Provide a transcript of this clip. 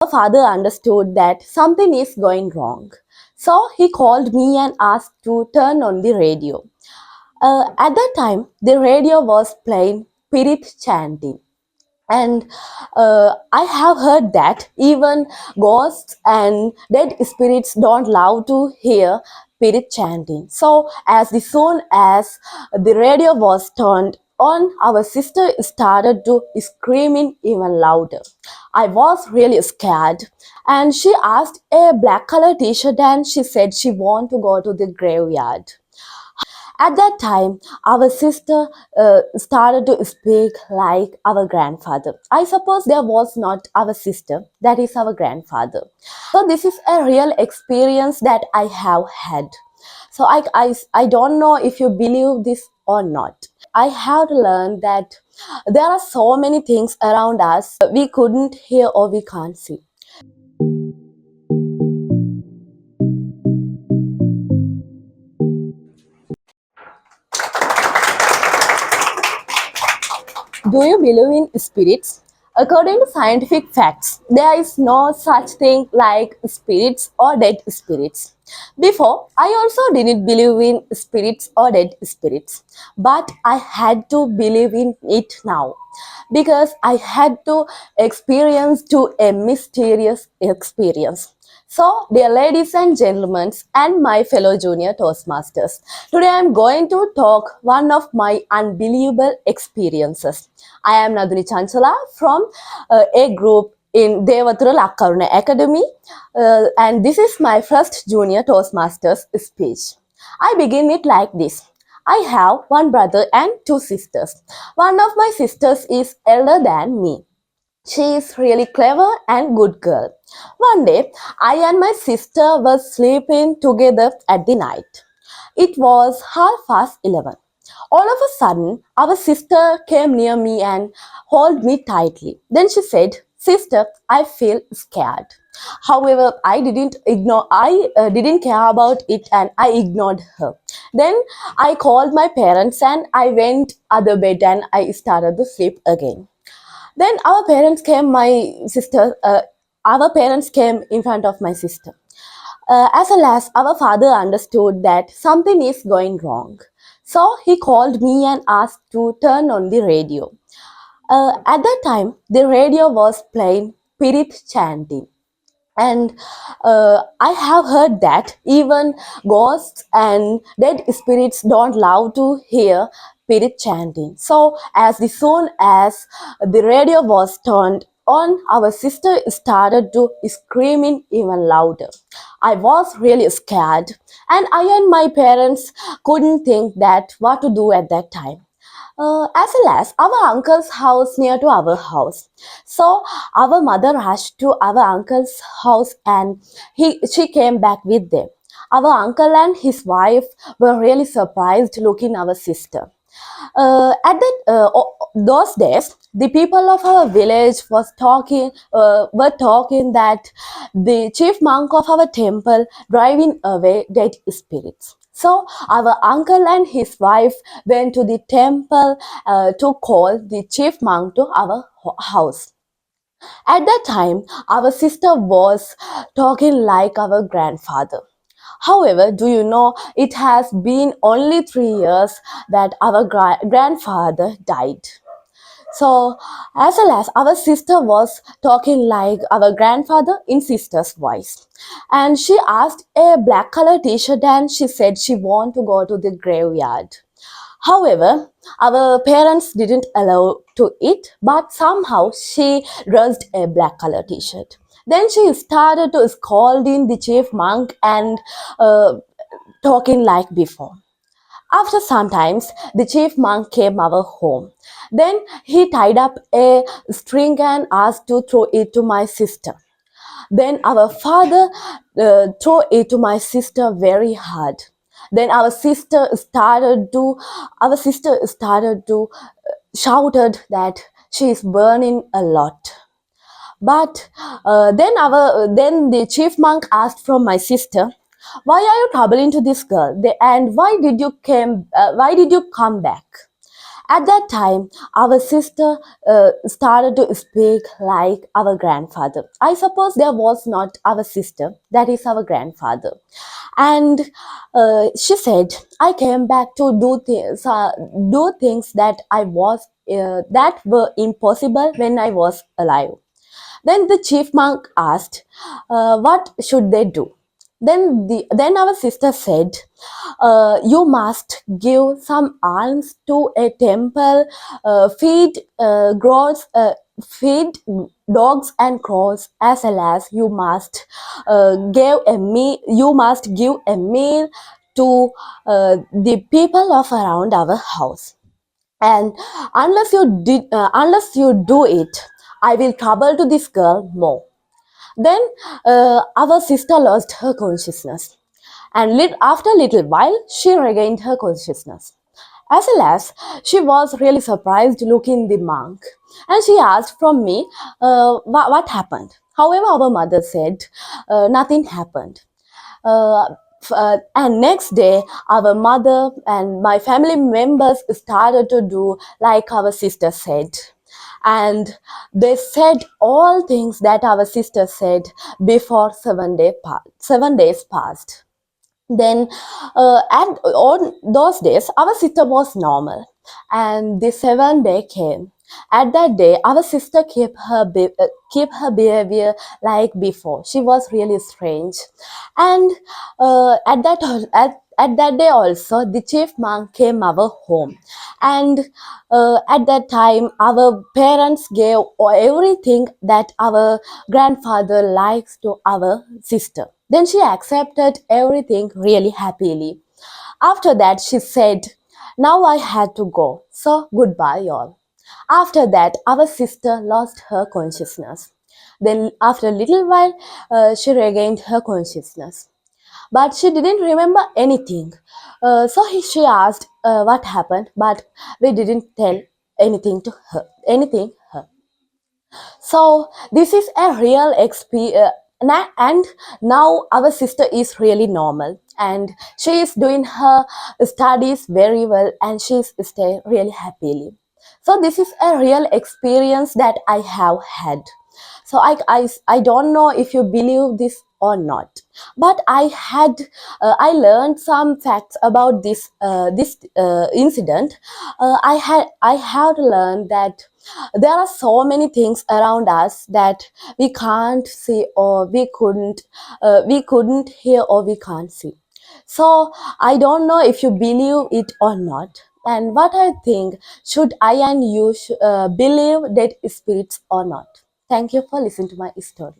Our father understood that something is going wrong. So he called me and asked to turn on the radio. At that time, the radio was playing Pirit chanting. And I have heard that even ghosts and dead spirits don't love to hear spirit chanting. So, as soon as the radio was turned on, our sister started to screaming even louder. I was really scared, and she asked a black color t-shirt and she said she want to go to the graveyard. At that time, our sister started to speak like our grandfather. I suppose there was not our sister, that is our grandfather. So, this is a real experience that I have had. So, I don't know if you believe this or not. I have learned that there are so many things around us we couldn't hear or we can't see. Do you believe in spirits? According to scientific facts, there is no such thing like spirits or dead spirits. Before, I also didn't believe in spirits or dead spirits, but I had to believe in it now because I had to experience to a mysterious experience. So, dear ladies and gentlemen, and my fellow junior Toastmasters, today I am going to talk one of my unbelievable experiences. I am Naduni Chanchala from a group in Devathura Aruna Academy, and this is my first junior Toastmasters speech. I begin it like this. I have one brother and two sisters. One of my sisters is elder than me. She is really clever and good girl. One day, I and my sister were sleeping together at the night. It was 11:30. All of a sudden, our sister came near me and held me tightly. Then she said, "Sister, I feel scared." However, I didn't care about it and I ignored her. Then I called my parents and I went other bed and I started to sleep again. Then our parents came in front of my sister. As a last, our father understood that something is going wrong. So he called me and asked to turn on the radio. At that time, the radio was playing Pirit chanting. And I have heard that even ghosts and dead spirits don't love to hear spirit chanting. So, soon as the radio was turned on, our sister started to screaming even louder. I was really scared, and I and my parents couldn't think that what to do at that time. As well as our uncle's house near to our house. So our mother rushed to our uncle's house and she came back with them. Our uncle and his wife were really surprised looking our sister. Those days, the people of our village were talking that the chief monk of our temple driving away dead spirits. So our uncle and his wife went to the temple to call the chief monk to our house. At that time, our sister was talking like our grandfather. However, do you know it has been only 3 years that our grandfather died? So, as well as our sister was talking like our grandfather in sister's voice. And she asked a black color t-shirt and she said she want to go to the graveyard. However, our parents didn't allow to it, but somehow she dressed a black color t-shirt. Then she started to scolding the chief monk and talking like before. After some times, the chief monk came our home. Then he tied up a string and asked to throw it to my sister. Then our father threw it to my sister very hard. Then our sister started to shouted that she is burning a lot. But then the chief monk asked from my sister, "Why are you troubling to this girl? And why did you come back?" At that time, our sister started to speak like our grandfather. I suppose there was not our sister, that is our grandfather. And she said, I came back to do things that were impossible when I was alive. Then the chief monk asked, what should they do? Then our sister said, you must give some alms to a temple, feed dogs and crows, as well as you must give a meal to the people of around our house. And unless you do it, I will trouble to this girl more. Then our sister lost her consciousness, and after a little while, she regained her consciousness. As well as she was really surprised looking the monk, and she asked from me what happened. However, our mother said nothing happened. And next day, our mother and my family members started to do like our sister said, and they said all things that our sister said before 7 days passed. Then and on those days our sister was normal, and the seventh day came. At that day our sister kept her behavior like before. She was really strange. And at that day also the chief monk came our home, and at that time our parents gave everything that our grandfather likes to our sister. Then she accepted everything really happily. After that she said, now I had to go, so goodbye all. After that our sister lost her consciousness. Then after a little while she regained her consciousness, but she didn't remember anything. She asked what happened, but we didn't tell anything her. So this is a real experience. And now our sister is really normal, and she is doing her studies very well, and she is staying really happily. So this is a real experience that I have had. So I don't know if you believe this or not, but I learned some facts about this incident. I have learned that there are so many things around us that we can't see, or we couldn't hear, or we can't see. So I don't know if you believe it or not. And what I think, should I and you believe dead spirits or not? Thank you for listening to my story.